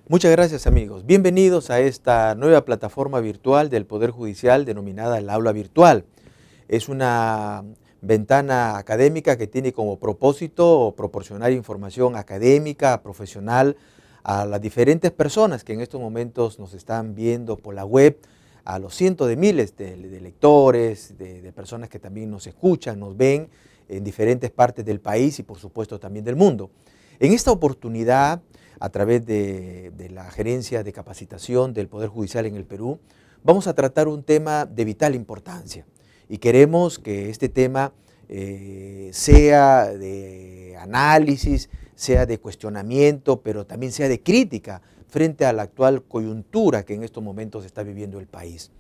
Muchas gracias, amigos. Bienvenidos a esta nueva plataforma virtual del Poder Judicial denominada el Aula Virtual. Es una ventana académica que tiene como propósito proporcionar información académica, profesional a las diferentes personas que en estos momentos nos están viendo por la web, a los cientos de miles de lectores, de personas que también nos escuchan, nos ven en diferentes partes del país y por supuesto también del mundo. En esta oportunidad, a través de la Gerencia de Capacitación del Poder Judicial en el Perú, vamos a tratar un tema de vital importancia y queremos que este tema sea de análisis, sea de cuestionamiento, pero también sea de crítica frente a la actual coyuntura que en estos momentos está viviendo el país.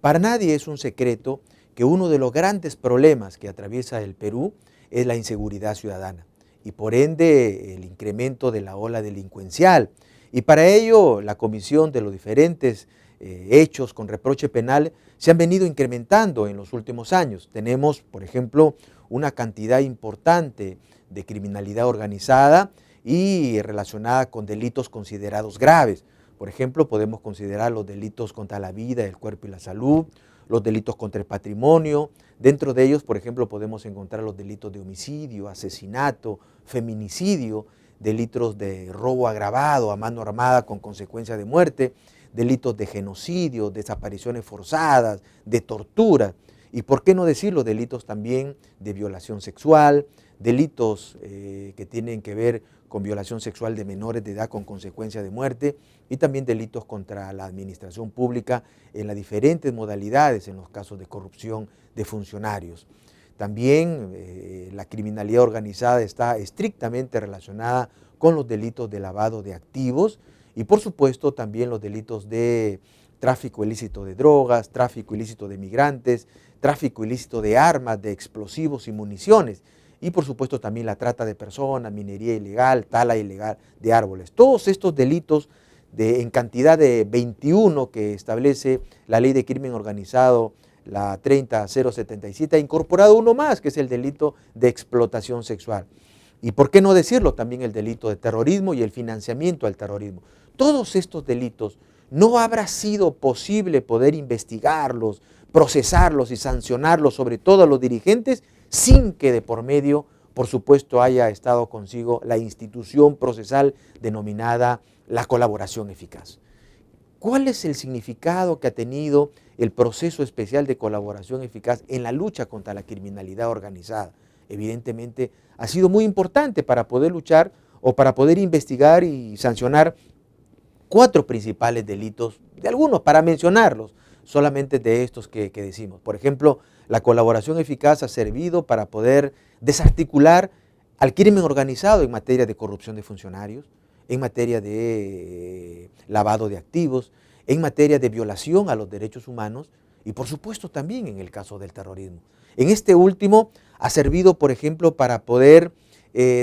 Para nadie es un secreto que uno de los grandes problemas que atraviesa el Perú es la inseguridad ciudadana y por ende el incremento de la ola delincuencial. Y para ello la comisión de los diferentes hechos con reproche penal se han venido incrementando en los últimos años. Tenemos, por ejemplo, una cantidad importante de criminalidad organizada y relacionada con delitos considerados graves. Por ejemplo, podemos considerar los delitos contra la vida, el cuerpo y la salud, los delitos contra el patrimonio. Dentro de ellos, por ejemplo, podemos encontrar los delitos de homicidio, asesinato, feminicidio, delitos de robo agravado a mano armada con consecuencia de muerte, delitos de genocidio, desapariciones forzadas, de tortura. Y por qué no decir los delitos también de violación sexual, delitos que tienen que ver con violación sexual de menores de edad con consecuencia de muerte y también delitos contra la administración pública en las diferentes modalidades en los casos de corrupción de funcionarios. También la criminalidad organizada está estrictamente relacionada con los delitos de lavado de activos y por supuesto también los delitos de tráfico ilícito de drogas, tráfico ilícito de migrantes, tráfico ilícito de armas, de explosivos y municiones. Y por supuesto también la trata de personas, minería ilegal, tala ilegal de árboles. Todos estos delitos en cantidad de 21 que establece la ley de crimen organizado, la 30077, ha incorporado uno más, que es el delito de explotación sexual. Y por qué no decirlo, también el delito de terrorismo y el financiamiento al terrorismo. Todos estos delitos no habrá sido posible poder investigarlos, procesarlos y sancionarlos, sobre todo a los dirigentes, sin que de por medio, por supuesto, haya estado consigo la institución procesal denominada la colaboración eficaz. ¿Cuál es el significado que ha tenido el proceso especial de colaboración eficaz en la lucha contra la criminalidad organizada? Evidentemente, ha sido muy importante para poder luchar o para poder investigar y sancionar 4 principales delitos, de algunos para mencionarlos, solamente de estos que decimos. Por ejemplo, la colaboración eficaz ha servido para poder desarticular al crimen organizado en materia de corrupción de funcionarios, en materia de lavado de activos, en materia de violación a los derechos humanos y por supuesto también en el caso del terrorismo. En este último ha servido, por ejemplo, para poder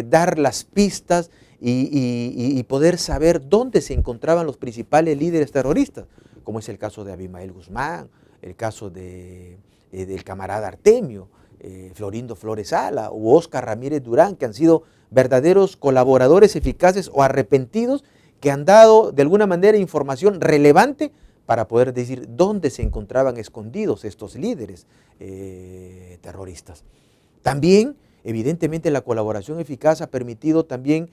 dar las pistas y poder saber dónde se encontraban los principales líderes terroristas, como es el caso de Abimael Guzmán, el caso del camarada Artemio, Florindo Flores Sala u Óscar Ramírez Durán, que han sido verdaderos colaboradores eficaces o arrepentidos que han dado de alguna manera información relevante para poder decir dónde se encontraban escondidos estos líderes terroristas. También, evidentemente, la colaboración eficaz ha permitido también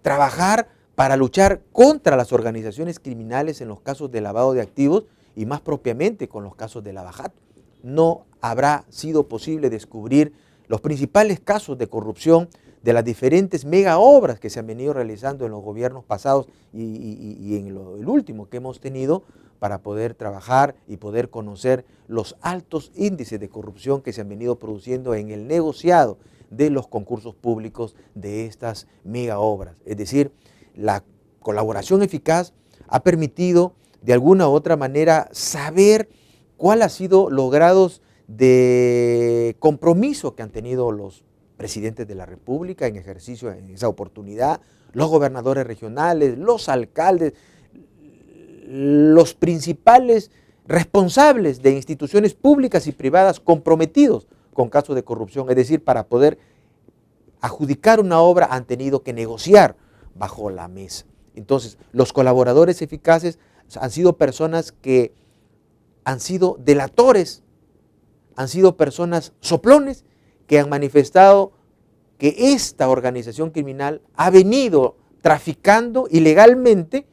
trabajar para luchar contra las organizaciones criminales en los casos de lavado de activos y más propiamente con los casos de lavajato. No habrá sido posible descubrir los principales casos de corrupción de las diferentes mega obras que se han venido realizando en los gobiernos pasados y en el último que hemos tenido para poder trabajar y poder conocer los altos índices de corrupción que se han venido produciendo en el negociado de los concursos públicos de estas mega obras. Es decir, la colaboración eficaz ha permitido de alguna u otra manera saber cuál ha sido los grados de compromiso que han tenido los presidentes de la República en ejercicio en esa oportunidad, los gobernadores regionales, los alcaldes, los principales responsables de instituciones públicas y privadas comprometidos con casos de corrupción. Es decir, para poder adjudicar una obra han tenido que negociar bajo la mesa. Entonces, los colaboradores eficaces han sido personas que han sido delatores, han sido personas soplones que han manifestado que esta organización criminal ha venido traficando ilegalmente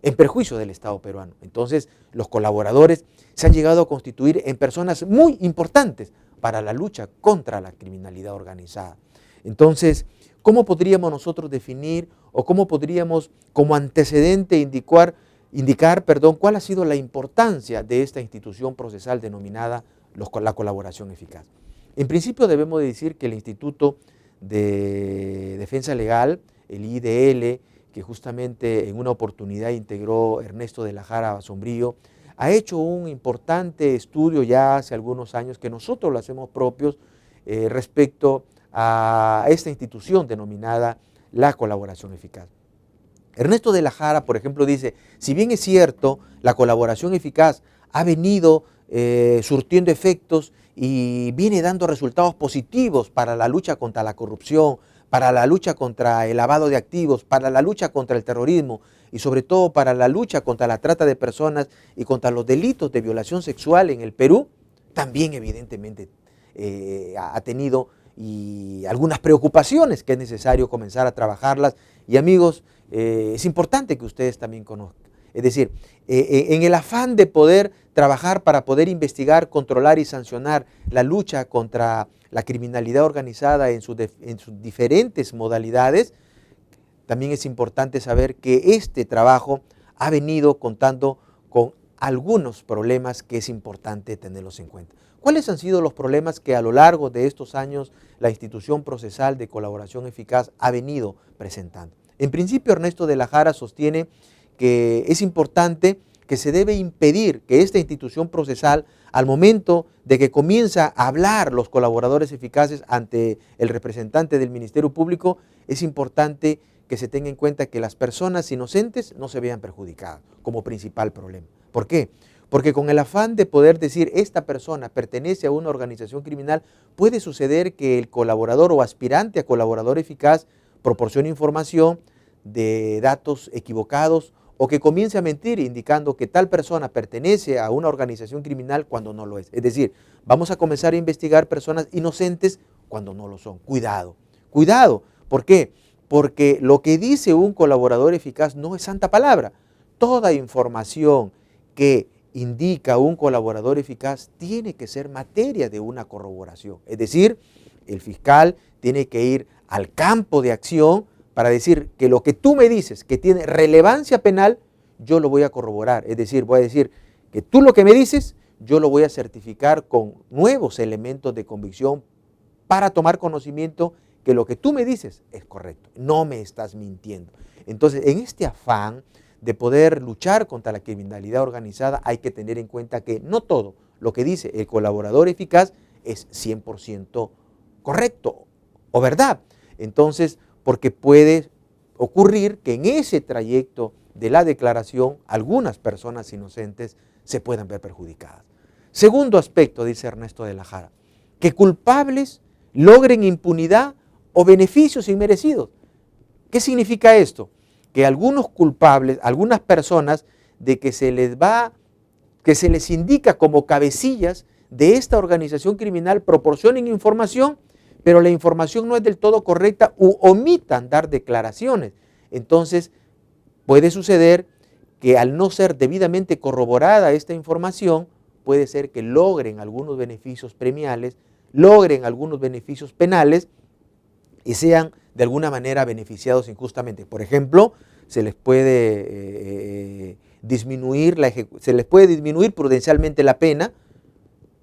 en perjuicio del Estado peruano. Entonces, los colaboradores se han llegado a constituir en personas muy importantes para la lucha contra la criminalidad organizada. Entonces, ¿cómo podríamos nosotros definir o cómo podríamos como antecedente indicar cuál ha sido la importancia de esta institución procesal denominada la colaboración eficaz? En principio debemos decir que el Instituto de Defensa Legal, el IDL, que justamente en una oportunidad integró Ernesto de la Jara Sombrillo, ha hecho un importante estudio ya hace algunos años que nosotros lo hacemos propios respecto a esta institución denominada la colaboración eficaz. Ernesto de la Jara, por ejemplo, dice, si bien es cierto, la colaboración eficaz ha venido surtiendo efectos y viene dando resultados positivos para la lucha contra la corrupción, para la lucha contra el lavado de activos, para la lucha contra el terrorismo y sobre todo para la lucha contra la trata de personas y contra los delitos de violación sexual en el Perú, también evidentemente ha tenido algunas preocupaciones que es necesario comenzar a trabajarlas. Y amigos, es importante que ustedes también conozcan. Es decir, en el afán de poder trabajar para poder investigar, controlar y sancionar la lucha contra la criminalidad organizada en sus diferentes modalidades, también es importante saber que este trabajo ha venido contando con algunos problemas que es importante tenerlos en cuenta. ¿Cuáles han sido los problemas que a lo largo de estos años la institución procesal de colaboración eficaz ha venido presentando? En principio, Ernesto de la Jara sostiene que es importante que se debe impedir que esta institución procesal, al momento de que comienza a hablar los colaboradores eficaces ante el representante del Ministerio Público, es importante que se tenga en cuenta que las personas inocentes no se vean perjudicadas como principal problema. ¿Por qué? Porque con el afán de poder decir esta persona pertenece a una organización criminal, puede suceder que el colaborador o aspirante a colaborador eficaz proporcione información de datos equivocados o que comience a mentir indicando que tal persona pertenece a una organización criminal cuando no lo es. Es decir, vamos a comenzar a investigar personas inocentes cuando no lo son. Cuidado, cuidado. ¿Por qué? Porque lo que dice un colaborador eficaz no es santa palabra. Toda información que indica un colaborador eficaz tiene que ser materia de una corroboración. Es decir, el fiscal tiene que ir al campo de acción para decir que lo que tú me dices que tiene relevancia penal, yo lo voy a corroborar. Es decir, voy a decir que tú lo que me dices, yo lo voy a certificar con nuevos elementos de convicción para tomar conocimiento que lo que tú me dices es correcto, no me estás mintiendo. Entonces, en este afán de poder luchar contra la criminalidad organizada, hay que tener en cuenta que no todo lo que dice el colaborador eficaz es 100% correcto o verdad. Entonces, porque puede ocurrir que en ese trayecto de la declaración algunas personas inocentes se puedan ver perjudicadas. Segundo aspecto, dice Ernesto de la Jara, que culpables logren impunidad o beneficios inmerecidos. ¿Qué significa esto? Que algunos culpables, algunas personas de que se les indica como cabecillas de esta organización criminal proporcionen información, pero la información no es del todo correcta u omitan dar declaraciones. Entonces, puede suceder que al no ser debidamente corroborada esta información, puede ser que logren algunos beneficios premiales, logren algunos beneficios penales y sean de alguna manera beneficiados injustamente. Por ejemplo, se les puede disminuir prudencialmente la pena,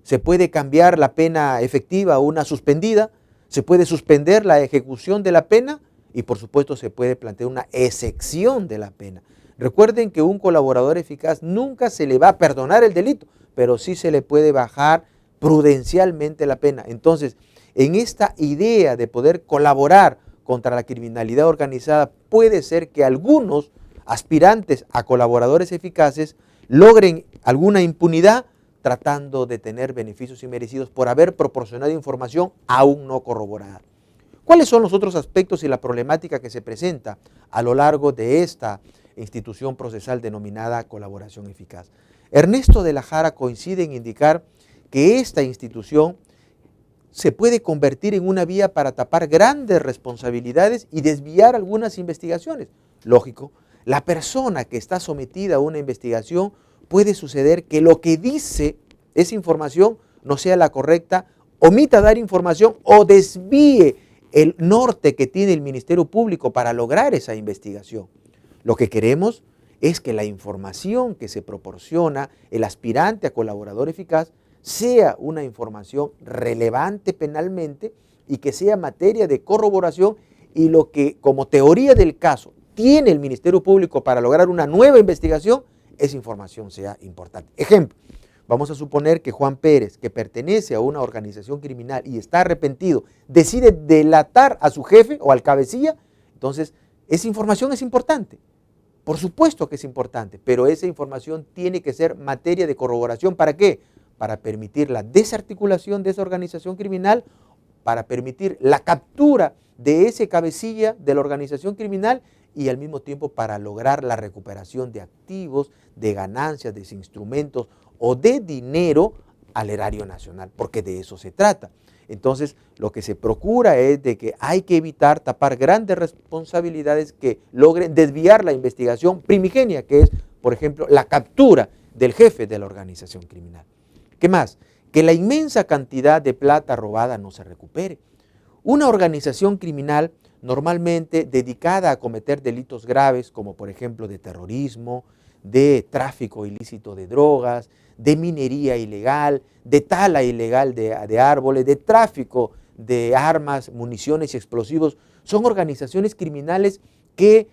se puede cambiar la pena efectiva a una suspendida, se puede suspender la ejecución de la pena y por supuesto se puede plantear una excepción de la pena. Recuerden que un colaborador eficaz nunca se le va a perdonar el delito, pero sí se le puede bajar prudencialmente la pena. Entonces, en esta idea de poder colaborar contra la criminalidad organizada, puede ser que algunos aspirantes a colaboradores eficaces logren alguna impunidad tratando de tener beneficios inmerecidos por haber proporcionado información aún no corroborada. ¿Cuáles son los otros aspectos y la problemática que se presenta a lo largo de esta institución procesal denominada colaboración eficaz? Ernesto de la Jara coincide en indicar que esta institución se puede convertir en una vía para tapar grandes responsabilidades y desviar algunas investigaciones. Lógico, la persona que está sometida a una investigación puede suceder que lo que dice esa información no sea la correcta, omita dar información o desvíe el norte que tiene el Ministerio Público para lograr esa investigación. Lo que queremos es que la información que se proporciona el aspirante a colaborador eficaz sea una información relevante penalmente y que sea materia de corroboración, y lo que como teoría del caso tiene el Ministerio Público para lograr una nueva investigación, esa información sea importante. Ejemplo, vamos a suponer que Juan Pérez, que pertenece a una organización criminal y está arrepentido, decide delatar a su jefe o al cabecilla. Entonces esa información es importante. Por supuesto que es importante, pero esa información tiene que ser materia de corroboración. ¿Para qué? Para permitir la desarticulación de esa organización criminal, para permitir la captura de ese cabecilla de la organización criminal y al mismo tiempo para lograr la recuperación de activos, de ganancias, de instrumentos o de dinero al erario nacional, porque de eso se trata. Entonces, lo que se procura es de que hay que evitar tapar grandes responsabilidades que logren desviar la investigación primigenia, que es, por ejemplo, la captura del jefe de la organización criminal. ¿Qué más? Que la inmensa cantidad de plata robada no se recupere. Una organización criminal normalmente dedicada a cometer delitos graves, como por ejemplo de terrorismo, de tráfico ilícito de drogas, de minería ilegal, de tala ilegal de árboles, de tráfico de armas, municiones y explosivos, son organizaciones criminales que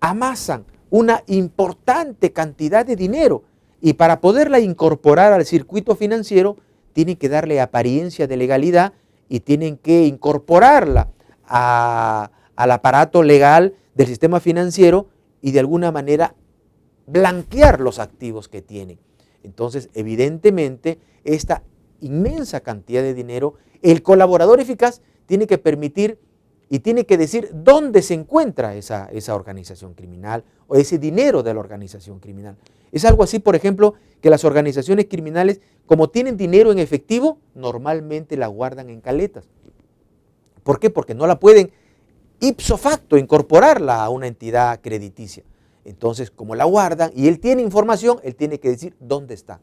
amasan una importante cantidad de dinero, y para poderla incorporar al circuito financiero tienen que darle apariencia de legalidad y tienen que incorporarla al aparato legal del sistema financiero y de alguna manera blanquear los activos que tienen. Entonces, evidentemente, esta inmensa cantidad de dinero, el colaborador eficaz tiene que permitir y tiene que decir dónde se encuentra esa organización criminal o ese dinero de la organización criminal. Es algo así, por ejemplo, que las organizaciones criminales, como tienen dinero en efectivo, normalmente la guardan en caletas. ¿Por qué? Porque no la pueden ipso facto incorporarla a una entidad crediticia. Entonces, como la guardan y él tiene información, él tiene que decir dónde está.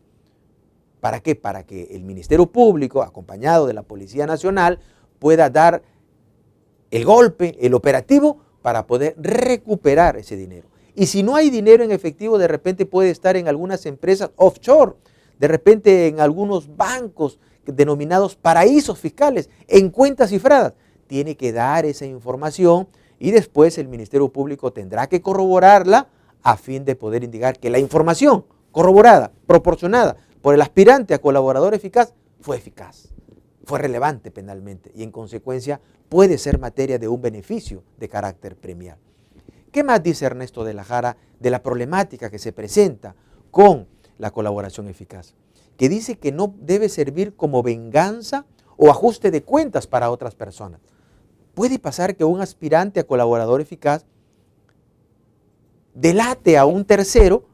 ¿Para qué? Para que el Ministerio Público, acompañado de la Policía Nacional, pueda dar el golpe, el operativo, para poder recuperar ese dinero. Y si no hay dinero en efectivo, de repente puede estar en algunas empresas offshore, de repente en algunos bancos denominados paraísos fiscales, en cuentas cifradas. Tiene que dar esa información y después el Ministerio Público tendrá que corroborarla a fin de poder indicar que la información corroborada, proporcionada por el aspirante a colaborador eficaz, fue relevante penalmente y en consecuencia puede ser materia de un beneficio de carácter premial. ¿Qué más dice Ernesto de la Jara de la problemática que se presenta con la colaboración eficaz? Que dice que no debe servir como venganza o ajuste de cuentas para otras personas. Puede pasar que un aspirante a colaborador eficaz delate a un tercero,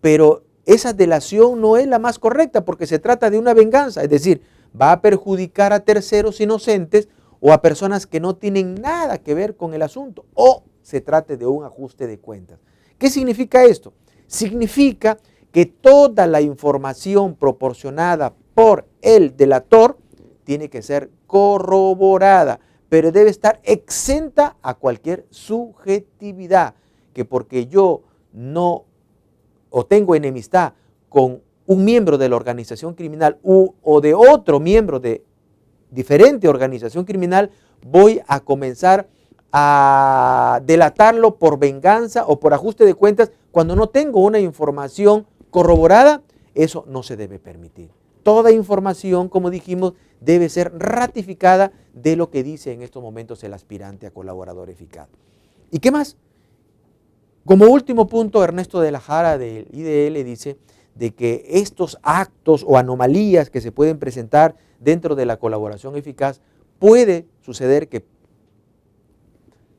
pero esa delación no es la más correcta porque se trata de una venganza, es decir, va a perjudicar a terceros inocentes o a personas que no tienen nada que ver con el asunto, o se trate de un ajuste de cuentas. ¿Qué significa esto? Significa que toda la información proporcionada por el delator tiene que ser corroborada, pero debe estar exenta a cualquier subjetividad, que porque yo no o tengo enemistad con un miembro de la organización criminal o de otro miembro de diferente organización criminal, voy a comenzar a delatarlo por venganza o por ajuste de cuentas cuando no tengo una información corroborada. Eso no se debe permitir. Toda información, como dijimos, debe ser ratificada de lo que dice en estos momentos el aspirante a colaborador eficaz. ¿Y qué más? Como último punto, Ernesto de la Jara del IDL dice de que estos actos o anomalías que se pueden presentar dentro de la colaboración eficaz, puede suceder que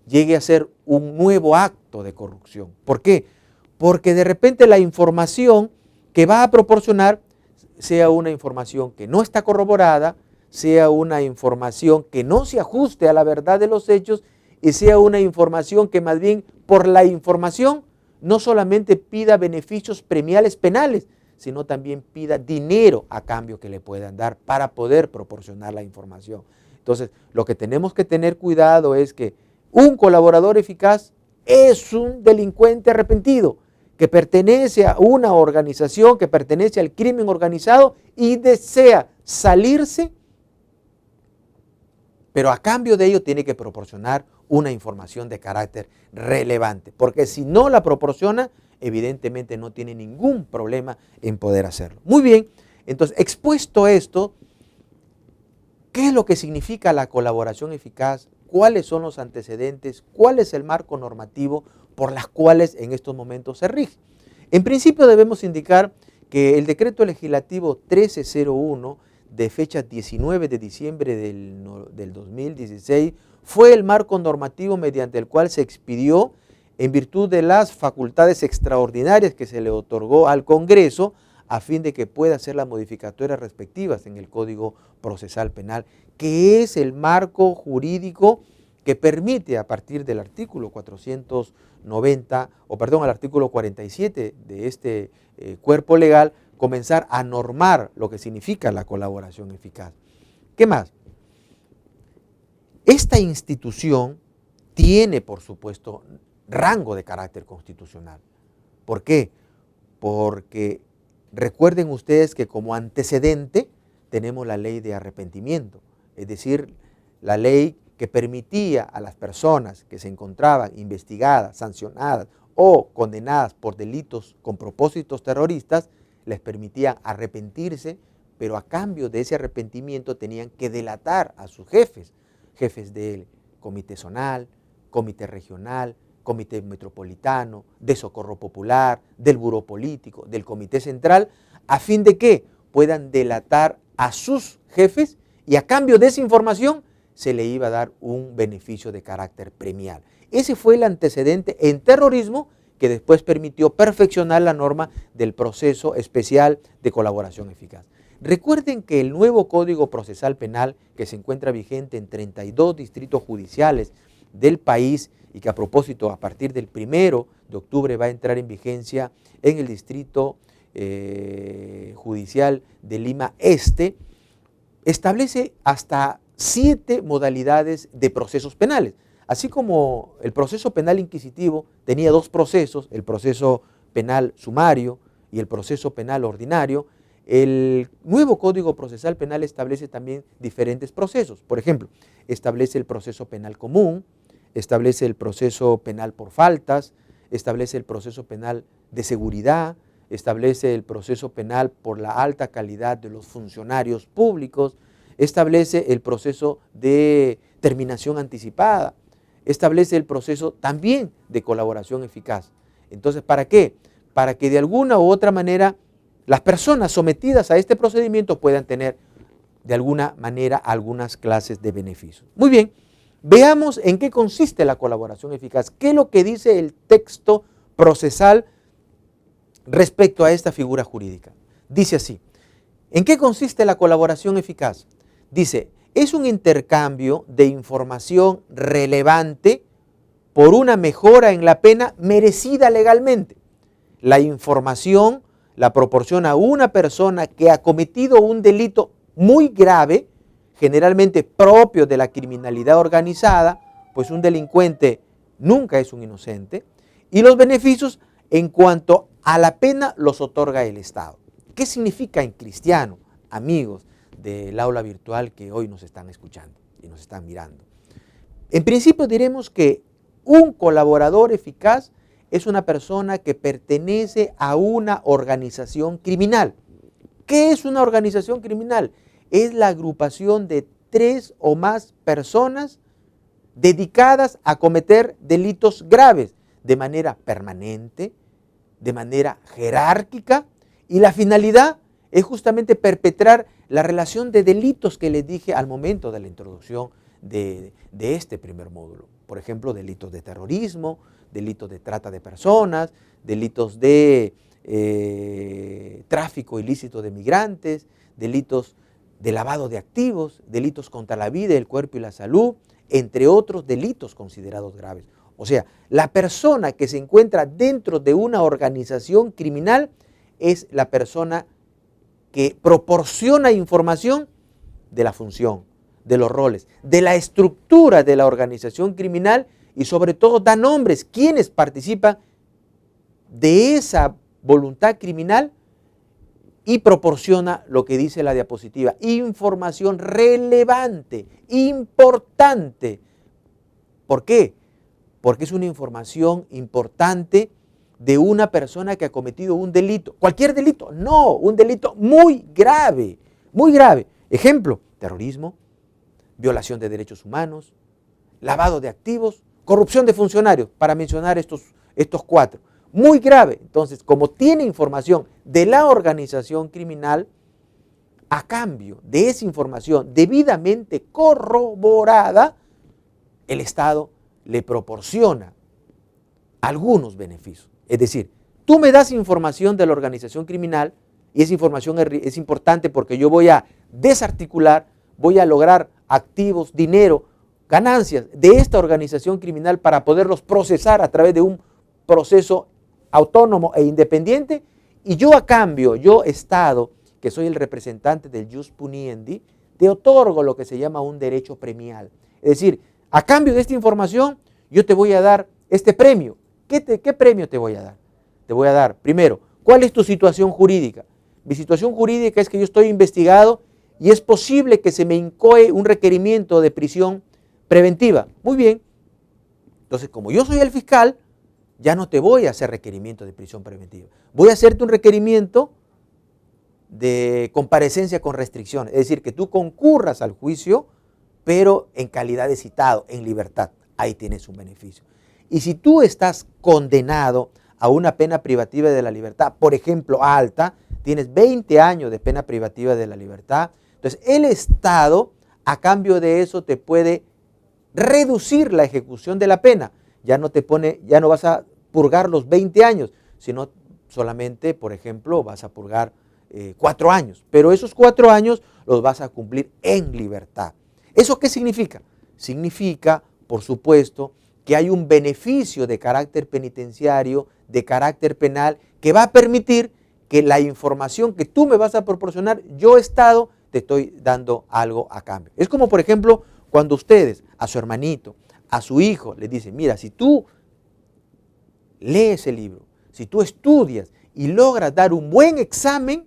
llegue a ser un nuevo acto de corrupción. ¿Por qué? Porque de repente la información que va a proporcionar sea una información que no está corroborada, sea una información que no se ajuste a la verdad de los hechos y sea una información que más bien por la información no solamente pida beneficios premiales penales, sino también pida dinero a cambio que le puedan dar para poder proporcionar la información. Entonces, lo que tenemos que tener cuidado es que un colaborador eficaz es un delincuente arrepentido que pertenece a una organización, que pertenece al crimen organizado y desea salirse, pero a cambio de ello tiene que proporcionar una información de carácter relevante, porque si no la proporciona, evidentemente no tiene ningún problema en poder hacerlo. Muy bien, entonces expuesto esto, ¿qué es lo que significa la colaboración eficaz? ¿Cuáles son los antecedentes? ¿Cuál es el marco normativo por las cuales en estos momentos se rige? En principio debemos indicar que el decreto legislativo 1301 de fecha 19 de diciembre del 2016 fue el marco normativo mediante el cual se expidió en virtud de las facultades extraordinarias que se le otorgó al Congreso a fin de que pueda hacer las modificatorias respectivas en el Código Procesal Penal, que es el marco jurídico que permite a partir del artículo 47 de este cuerpo legal comenzar a normar lo que significa la colaboración eficaz. ¿Qué más? Esta institución tiene, por supuesto, rango de carácter constitucional. ¿Por qué? Porque recuerden ustedes que como antecedente tenemos la ley de arrepentimiento, es decir, la ley que permitía a las personas que se encontraban investigadas, sancionadas o condenadas por delitos con propósitos terroristas, les permitía arrepentirse, pero a cambio de ese arrepentimiento tenían que delatar a sus jefes del comité zonal, comité regional, comité metropolitano, de socorro popular, del buró político, del comité central, a fin de que puedan delatar a sus jefes y a cambio de esa información se le iba a dar un beneficio de carácter premial. Ese fue el antecedente en terrorismo que después permitió perfeccionar la norma del proceso especial de colaboración eficaz. Recuerden que el nuevo Código Procesal Penal, que se encuentra vigente en 32 distritos judiciales del país y que a propósito a partir del 1 de octubre va a entrar en vigencia en el Distrito Judicial de Lima Este, establece hasta 7 modalidades de procesos penales. Así como el proceso penal inquisitivo tenía 2 procesos, el proceso penal sumario y el proceso penal ordinario, el nuevo Código Procesal Penal establece también diferentes procesos. Por ejemplo, establece el proceso penal común, establece el proceso penal por faltas, establece el proceso penal de seguridad, establece el proceso penal por la alta calidad de los funcionarios públicos, establece el proceso de terminación anticipada, establece el proceso también de colaboración eficaz. Entonces, ¿para qué? Para que de alguna u otra manera las personas sometidas a este procedimiento puedan tener de alguna manera algunas clases de beneficios. Muy bien, veamos en qué consiste la colaboración eficaz. ¿Qué es lo que dice el texto procesal respecto a esta figura jurídica? Dice así, ¿en qué consiste la colaboración eficaz? Dice, es un intercambio de información relevante por una mejora en la pena merecida legalmente. La información la proporciona una persona que ha cometido un delito muy grave, generalmente propio de la criminalidad organizada, pues un delincuente nunca es un inocente, y los beneficios en cuanto a la pena los otorga el Estado. ¿Qué significa en cristiano, amigos del aula virtual que hoy nos están escuchando y nos están mirando? En principio diremos que un colaborador eficaz es una persona que pertenece a una organización criminal. ¿Qué es una organización criminal? Es la agrupación de 3 o más personas dedicadas a cometer delitos graves de manera permanente, de manera jerárquica, y la finalidad es justamente perpetrar la relación de delitos que les dije al momento de la introducción de este primer módulo. por ejemplo, delitos de terrorismo, delitos de trata de personas, delitos de tráfico ilícito de migrantes, delitos de lavado de activos, delitos contra la vida, el cuerpo y la salud, entre otros delitos considerados graves. O sea, la persona que se encuentra dentro de una organización criminal es la persona que proporciona información de la función, de los roles, de la estructura de la organización criminal y sobre todo da nombres quienes participan de esa voluntad criminal y proporciona lo que dice la diapositiva, información relevante, importante. ¿Por qué? Porque es una información importante de una persona que ha cometido un delito. ¿Cualquier delito? No, un delito muy grave, muy grave. Ejemplo, terrorismo, violación de derechos humanos, lavado de activos, corrupción de funcionarios, para mencionar estos 4. Muy grave. Entonces, como tiene información de la organización criminal, a cambio de esa información debidamente corroborada, el Estado le proporciona algunos beneficios. Es decir, tú me das información de la organización criminal y esa información es importante porque yo voy a desarticular, voy a lograr activos, dinero, ganancias de esta organización criminal para poderlos procesar a través de un proceso autónomo e independiente, y yo a cambio, yo Estado, que soy el representante del jus puniendi, te otorgo lo que se llama un derecho premial. Es decir, a cambio de esta información, yo te voy a dar este premio. ¿Qué premio te voy a dar? Te voy a dar, primero, ¿cuál es tu situación jurídica? Mi situación jurídica es que yo estoy investigado y es posible que se me incoe un requerimiento de prisión preventiva. Muy bien. Entonces, como yo soy el fiscal, ya no te voy a hacer requerimiento de prisión preventiva. Voy a hacerte un requerimiento de comparecencia con restricción. Es decir, que tú concurras al juicio, pero en calidad de citado, en libertad. Ahí tienes un beneficio. Y si tú estás condenado a una pena privativa de la libertad, por ejemplo, alta, tienes 20 años de pena privativa de la libertad, entonces el Estado, a cambio de eso, te puede reducir la ejecución de la pena. Ya no vas a purgar los 20 años, sino solamente, por ejemplo, vas a purgar 4 años. Pero esos 4 años los vas a cumplir en libertad. ¿Eso qué significa? Significa, por supuesto, que hay un beneficio de carácter penitenciario, de carácter penal, que va a permitir que la información que tú me vas a proporcionar, yo Estado, te estoy dando algo a cambio. Es como, por ejemplo, cuando ustedes a su hermanito, a su hijo, le dicen, mira, si tú lees el libro, si tú estudias y logras dar un buen examen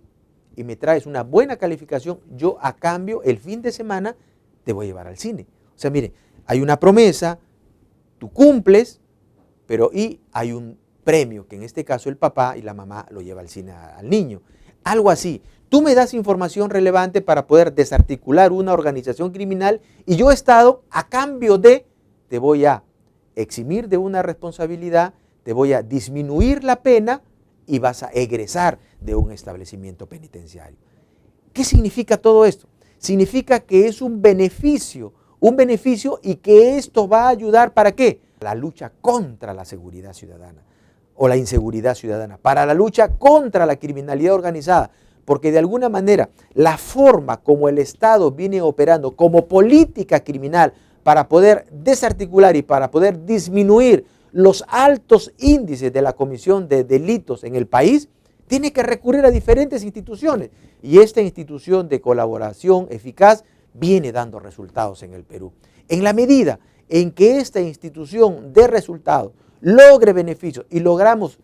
y me traes una buena calificación, yo a cambio el fin de semana te voy a llevar al cine. O sea, mire, hay una promesa, tú cumples, pero y hay un premio, que en este caso el papá y la mamá lo lleva al cine al niño. Algo así. Tú me das información relevante para poder desarticular una organización criminal y yo Estado, a cambio de, te voy a eximir de una responsabilidad, te voy a disminuir la pena y vas a egresar de un establecimiento penitenciario. ¿Qué significa todo esto? Significa que es un beneficio y que esto va a ayudar ¿para qué? La lucha contra la seguridad ciudadana o la inseguridad ciudadana, para la lucha contra la criminalidad organizada, porque de alguna manera la forma como el Estado viene operando como política criminal para poder desarticular y para poder disminuir los altos índices de la comisión de delitos en el país, tiene que recurrir a diferentes instituciones. Y esta institución de colaboración eficaz viene dando resultados en el Perú. En la medida en que esta institución dé resultados, logre beneficios y logremos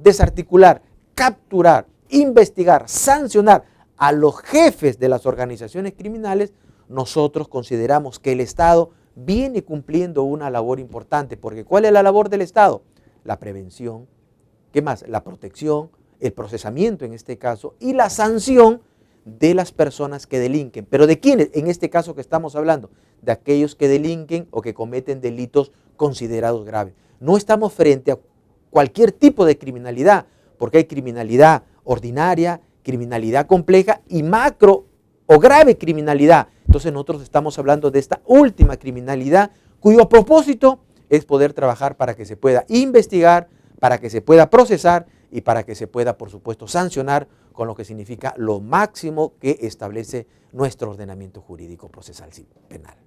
desarticular, capturar, investigar, sancionar a los jefes de las organizaciones criminales, nosotros consideramos que el Estado viene cumpliendo una labor importante, porque ¿cuál es la labor del Estado? La prevención, ¿qué más? La protección, el procesamiento en este caso y la sanción de las personas que delinquen. ¿Pero de quiénes? En este caso que estamos hablando, de aquellos que delinquen o que cometen delitos considerados graves. No estamos frente a cualquier tipo de criminalidad, porque hay criminalidad ordinaria, criminalidad compleja y macro o grave criminalidad. Entonces nosotros estamos hablando de esta última criminalidad cuyo propósito es poder trabajar para que se pueda investigar, para que se pueda procesar y para que se pueda, por supuesto, sancionar con lo que significa lo máximo que establece nuestro ordenamiento jurídico procesal penal.